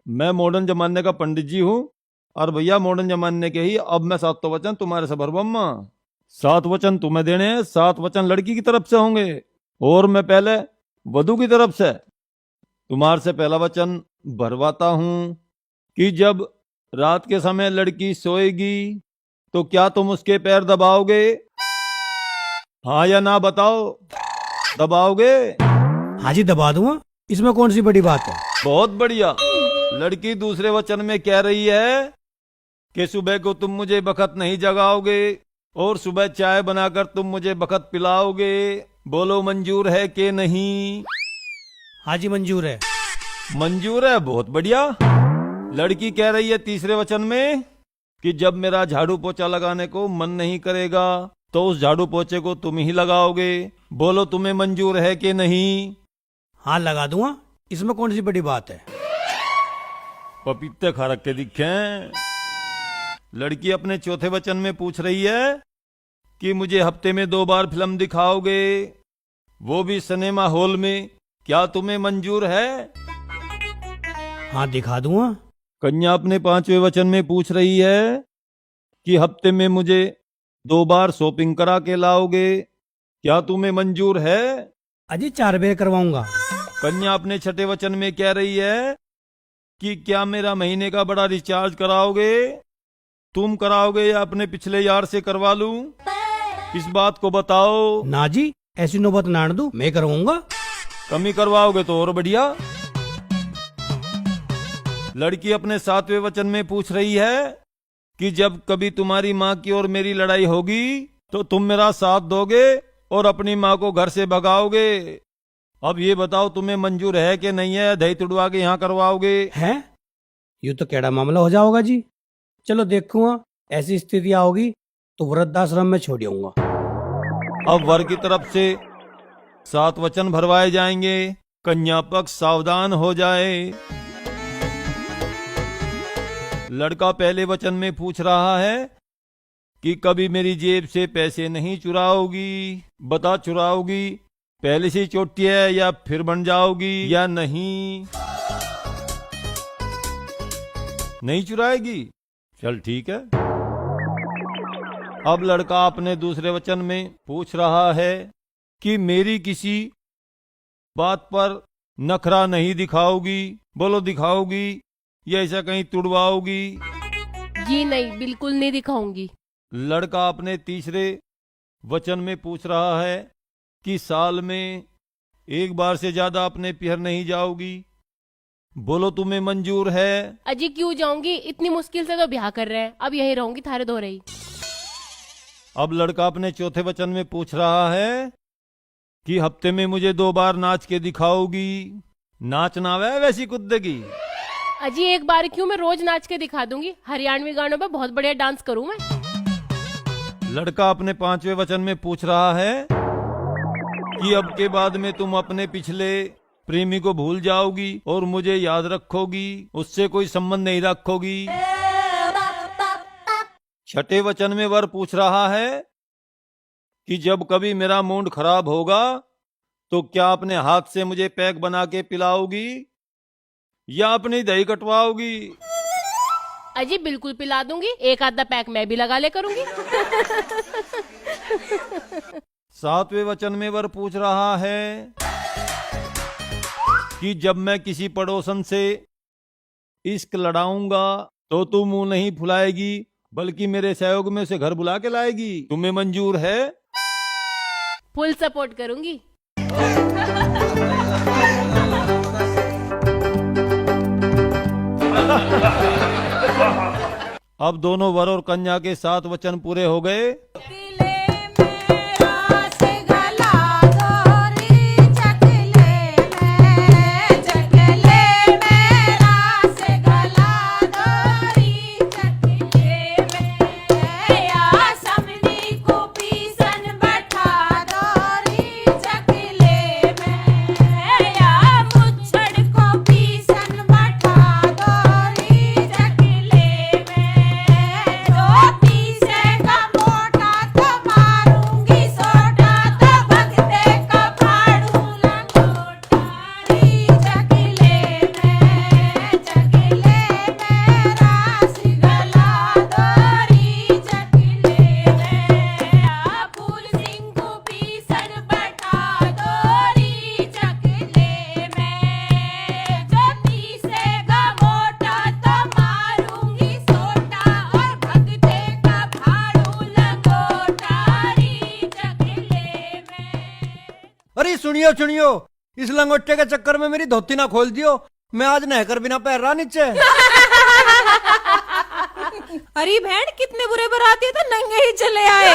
मैं मॉडर्न जमाने का पंडित जी हूँ। और भैया मॉडर्न जमाने के ही अब मैं सातों वचन तुम्हारे से भरबम्मा। 7 वचन तुम्हें देने हैं, 7 वचन लड़की की तरफ से होंगे और मैं पहले वधू की तरफ से तुम्हारे से पहला वचन भरवाता हूँ कि जब रात के समय लड़की सोएगी तो क्या तुम उसके पैर दबाओगे? हाँ या ना बताओ, दबाओगे? हाँ जी, दबा दूंगा, इसमें कौन सी बड़ी बात है। बहुत बढ़िया। लड़की दूसरे वचन में कह रही है कि सुबह को तुम मुझे बखत नहीं जगाओगे और सुबह चाय बनाकर तुम मुझे बखत पिलाओगे। बोलो मंजूर है कि नहीं? हाँ जी, मंजूर है। मंजूर है, बहुत बढ़िया। लड़की कह रही है तीसरे वचन में कि जब मेरा झाड़ू पोछा लगाने को मन नहीं करेगा तो उस झाड़ू पोछे को तुम ही लगाओगे। बोलो तुम्हें मंजूर है कि नहीं? हाँ, लगा दूंगा, इसमें कौन सी बड़ी बात है। पपीते खा रख के दिखे। लड़की अपने चौथे वचन में पूछ रही है कि मुझे हफ्ते में 2 बार फिल्म दिखाओगे, वो भी सिनेमा हॉल में। क्या तुम्हें मंजूर है? हाँ, दिखा दूंगा। कन्या अपने 5वें वचन में पूछ रही है कि हफ्ते में मुझे 2 बार शॉपिंग करा के लाओगे। क्या तुम्हें मंजूर है? अजी 4 बेर करवाऊंगा। कन्या अपने 6ठे वचन में कह रही है कि क्या मेरा महीने का बड़ा रिचार्ज कराओगे? तुम कराओगे या अपने पिछले यार से करवा लूं? इस बात को बताओ। ना जी, ऐसी नौबत ना आने दो, मैं करवाऊंगा। कमी करवाओगे तो और बढ़िया। लड़की अपने 7वें वचन में पूछ रही है कि जब कभी तुम्हारी माँ की और मेरी लड़ाई होगी तो तुम मेरा साथ दोगे और अपनी माँ को घर से भगाओगे। अब ये बताओ तुम्हें मंजूर है कि नहीं है? दही तुड़वा के यहाँ करवाओगे? हैं? यूं तो कैड़ा मामला हो जाओगा जी। चलो देखूंगा, ऐसी स्थिति आओगी तो वृद्धाश्रम में छोड़ आऊंगा। अब वर की तरफ से 7 वचन भरवाए जाएंगे। कन्या पक्ष सावधान हो जाए। लड़का पहले वचन में पूछ रहा है कि कभी मेरी जेब से पैसे नहीं चुराओगी। बता, चुराओगी? पहले से ही चोटी है या फिर बन जाओगी या नहीं? नहीं चुराएगी? चल ठीक है। अब लड़का अपने दूसरे वचन में पूछ रहा है कि मेरी किसी बात पर नखरा नहीं दिखाओगी। बोलो दिखाओगी या ऐसा कहीं तुड़वाओगी? जी नहीं, बिल्कुल नहीं दिखाऊंगी। लड़का अपने तीसरे वचन में पूछ रहा है कि साल में 1 बार से ज्यादा अपने पिहर नहीं जाओगी। बोलो तुम्हें मंजूर है? अजी क्यों जाऊंगी, इतनी मुश्किल से तो ब्याह कर रहे हैं, अब यही रहूंगी थारे दो रही। अब लड़का अपने चौथे वचन में पूछ रहा है कि हफ्ते में मुझे 2 बार नाच के दिखाओगी। नाच ना वे वैसी कुत्ते की। अजी 1 बार क्यों, मैं रोज नाच के दिखा दूंगी। हरियाणवी गानों पे बहुत बढ़िया डांस करूं मैं। लड़का अपने 5वें वचन में पूछ रहा है कि अब के बाद में तुम अपने पिछले प्रेमी को भूल जाओगी और मुझे याद रखोगी, उससे कोई संबंध नहीं रखोगी। 6ठे वचन में वर पूछ रहा है कि जब कभी मेरा मूड खराब होगा तो क्या अपने हाथ से मुझे पैक बना के पिलाओगी या अपनी दही कटवाओगी? अजी बिल्कुल पिला दूंगी, 1 आधा पैक मैं भी लगा ले करूंगी। 7वें वचन में वर पूछ रहा है कि जब मैं किसी पड़ोसन से इश्क लड़ाऊंगा तो तू मुंह नहीं फुलाएगी बल्कि मेरे सहयोग में उसे घर बुला के लाएगी। तुम्हें मंजूर है? फुल सपोर्ट करूंगी। अब दोनों वर और कन्या के 7 वचन पूरे हो गए। सुनियो सुनियो, इस लंगोटे के चक्कर में मेरी धोती ना खोल दियो, मैं आज नहकर बिना पैर रहा नीचे। अरे बहन, कितने बुरे बराती तो नंगे ही चले आए।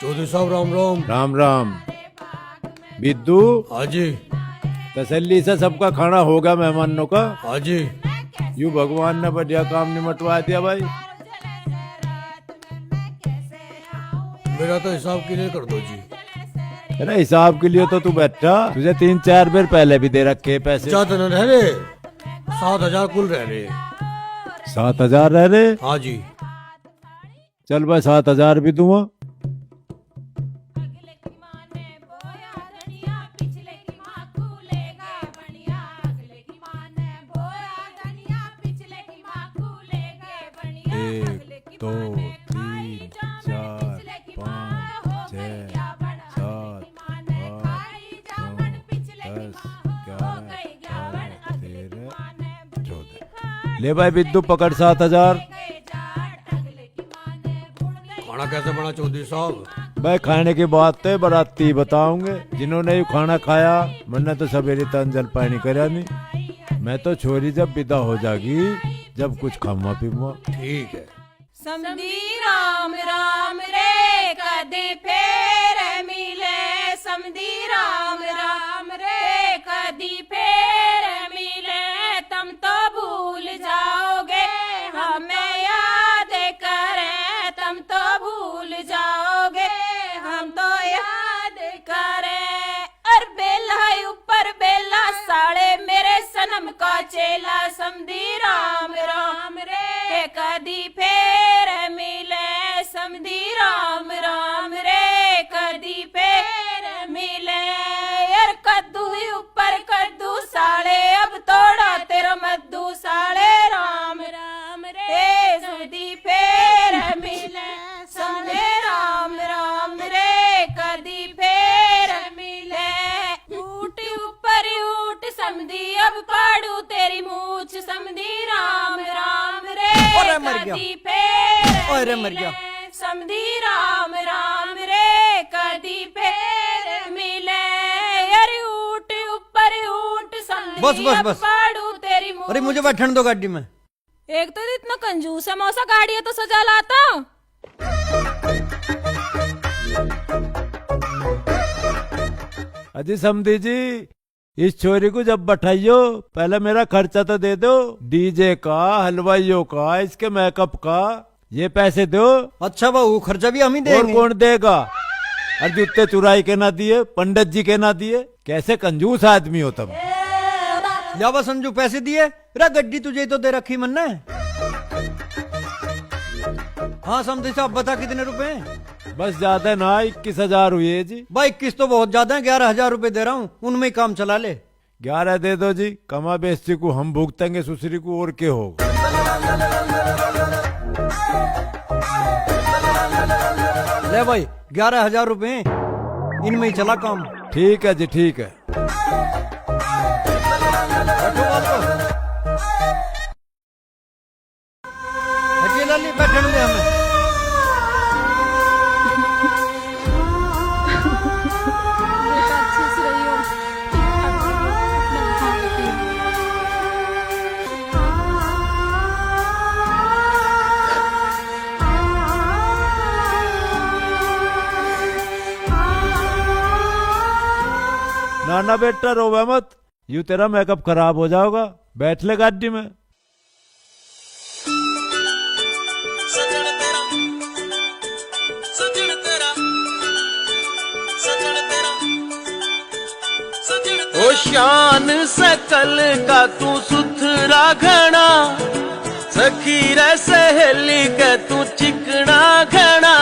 चौधरी साहब राम राम। राम राम। बिद्दू, हाँ जी। तसल्ली से सबका खाना होगा मेहमानों का? हाँ जी। यू भगवान ने बढ़िया काम निमटवा दिया भाई। मेरा तो हिसाब के लिए कर दो जी। अरे हिसाब के लिए तो तू बैठा, तुझे 3-4 बार पहले भी दे रखे पैसे। ज्यादा न रह रहे, 7,000 कुल रह रहे। 7,000 रह रहे? हाँ जी। चल भाई 7,000 भी दूंगा। एक, दो, 3, 4, 5, 6, 7, 8, 9, 10, 11, 12, 13, 14। ले भाई बिद्दू पकड़ 7,000। खाना कैसे बना चौधरी साहब? भाई खाने की बात तो बाराती बताऊंगे, जिन्होंने ये खाना खाया मैंने तो सवेरे तन जल पानी करा नहीं। मैं तो छोरी जब विदा हो जागी जब कुछ खाऊंगा पीऊंगा। ठीक है। समधी राम राम रे, कदे फेर मिले। समधी राम राम रे, कदी फेर मिले। तुम तो भूल जाओगे हमें याद करें, तुम तो भूल जाओगे हम तो याद करें। और बेला ऊपर बेला साड़े मेरे सनम का चेला। समधी राम राम रे, कदी फेर मिले। समधी राम राम रे, कदी फेर मिले। यार कद्दू ऊपर कद्दू साले, अब तोड़ा तेरा मद्दू साले। राम राम रे, समधी फेर मिले। समझे राम राम रे, कदी फेर मिले। मर गया। कदी फेर ओए रे मर गया। मिले, समधी राम राम रे कदी फेर मिले, अरे ऊट ऊपर ऊट समधी बस, बस, अब बस। पाड़ू तेरी मूठ। अरे मुझे बैठने दो गाड़ी में। एक तो इतना कंजूस है मौसा, गाड़ी है तो सजा लाता। अजी समधी जी, इस छोरी को जब बैठाइयो पहले मेरा खर्चा तो दे दो, डीजे का, हलवाइयों का, इसके मेकअप का, ये पैसे दो। अच्छा बहू, खर्चा भी हम ही और देंगे। कौन देगा? और जूते चुराई के ना दिए, पंडित जी के ना दिए, कैसे कंजूस आदमी हो तुम। जावा संजू, पैसे दिए? रा गड्डी तुझे तो दे रखी मन ने। हाँ समझे साहब, बता कितने रुपए? बस ज्यादा ना, 21,000 हुई है जी। भाई 21 तो बहुत ज्यादा है, 11,000 रुपए दे रहा हूँ, उनमें ही काम चला ले। 11 दे दो जी, कमा बेस्ती को हम भुगतेंगे, सुसरी को और क्या होगा। ले भाई 11,000 रुपए, इनमें ही चला काम। ठीक है जी, ठीक है। बैठो बात को। अकेला नहीं बैठने दे हमें। अच्छे से रहियो। ना ना बेटा, रोवे मत, यूं तेरा मेकअप खराब हो जाएगा, बैठ ले गाड़ी में। ओ शान सकल का तू सुथरा घना, सखी रे सहेली के तू चिकना घना।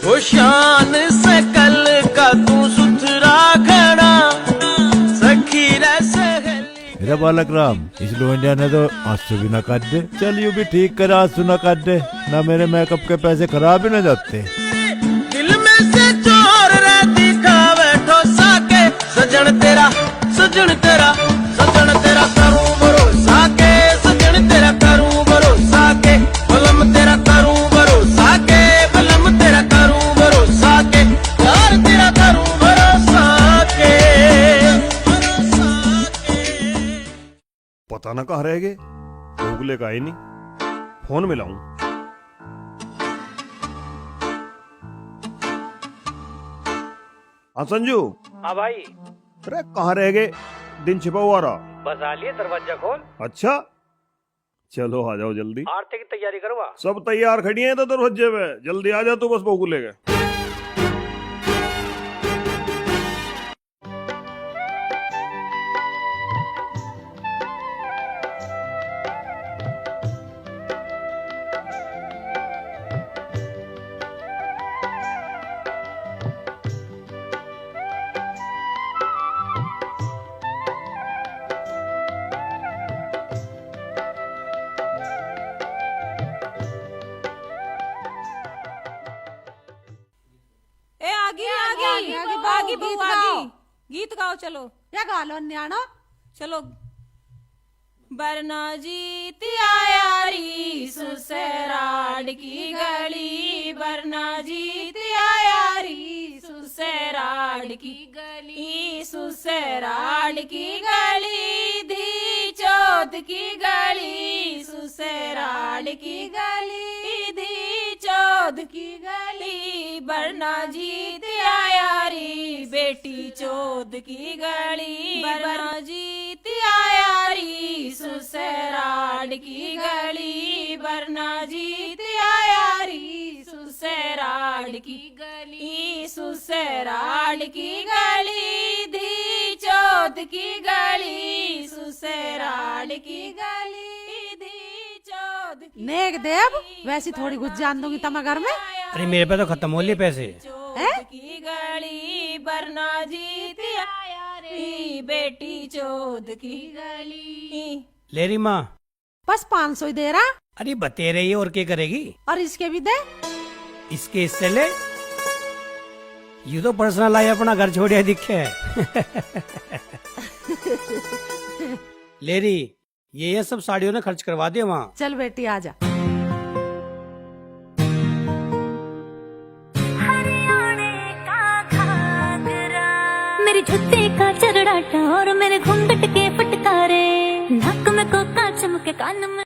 ओ शान सकल का तू सुथरा घना, सखी रे सहेली। मेरा बालक राम, इस लोंडिया ने तो आंसू भी ना काट दे। चल यूं भी ठीक कर, आंसू ना काट दे, ना मेरे मेकअप के पैसे खराब ही ना जाते। दिल में से चोर रे दिखावे ठोसा के, सजन तेरा सजन तेरा सजन तेरा करूं भरोसा के, सजन तेरा करूं भरोसा के, बलम तेरा करूं भरोसा के, बलम तेरा करूं भरोसा के, यार तेरा करूं भरोसा के। पता ना कहाँ रह गए, गूगले का ही नहीं, फोन मिलाऊं। हाँ संजू। हाँ भाई, अरे कहाँ रह गए, दिन छिपा हुआ रहा। बस आ लिए, दरवाजा खोल। अच्छा चलो आ जाओ जल्दी। आरती की तैयारी करवा। सब तैयार खड़ी हैं तो दरवाजे पे, जल्दी आ जा तू, बस बहू ले गए। ए आगे आगे आगे आगे बहू आगे, गीत गाओ चलो। क्या गा लो न्याणो। चलो। बरना जीत आया री सुसराड की गली, बरना जीत आया री सुसराड की गली, सुसराड की गली, धी चौथ की गली, सुसराड की गली, धी चौथ की गली, बरना जीत आया री बेटी चौथ की गली, बरना जीत आया री सुसराड की गली, बरना जीत आया री सुसराड की गली, सुसराड की गली, धी चौथ की गली, सुसराड की गली, धी चौथ की नेक देव, वैसी थोड़ी कुछ जान दूंगी तमा घर में। अरे मेरे पे तो खत्म हो लिए पैसे। चौथ की गली, बरना जीत आया रे बेटी चौथ की गली। ले रही माँ। बस 500 ही दे रहा, अरे बते रही है, और क्या करेगी। और इसके भी दे। इसके हिस्से ले। यू तो पर्सनल आई अपना घर छोड़िया दिखे। ले रही, ये सब साड़ियों ने खर्च करवा दिया वहाँ। चल बेटी आजा। मेरी जुत्ती का चरड़ाटा और मेरे घूंघट के फटकारे, नाक में कोका चमके कान में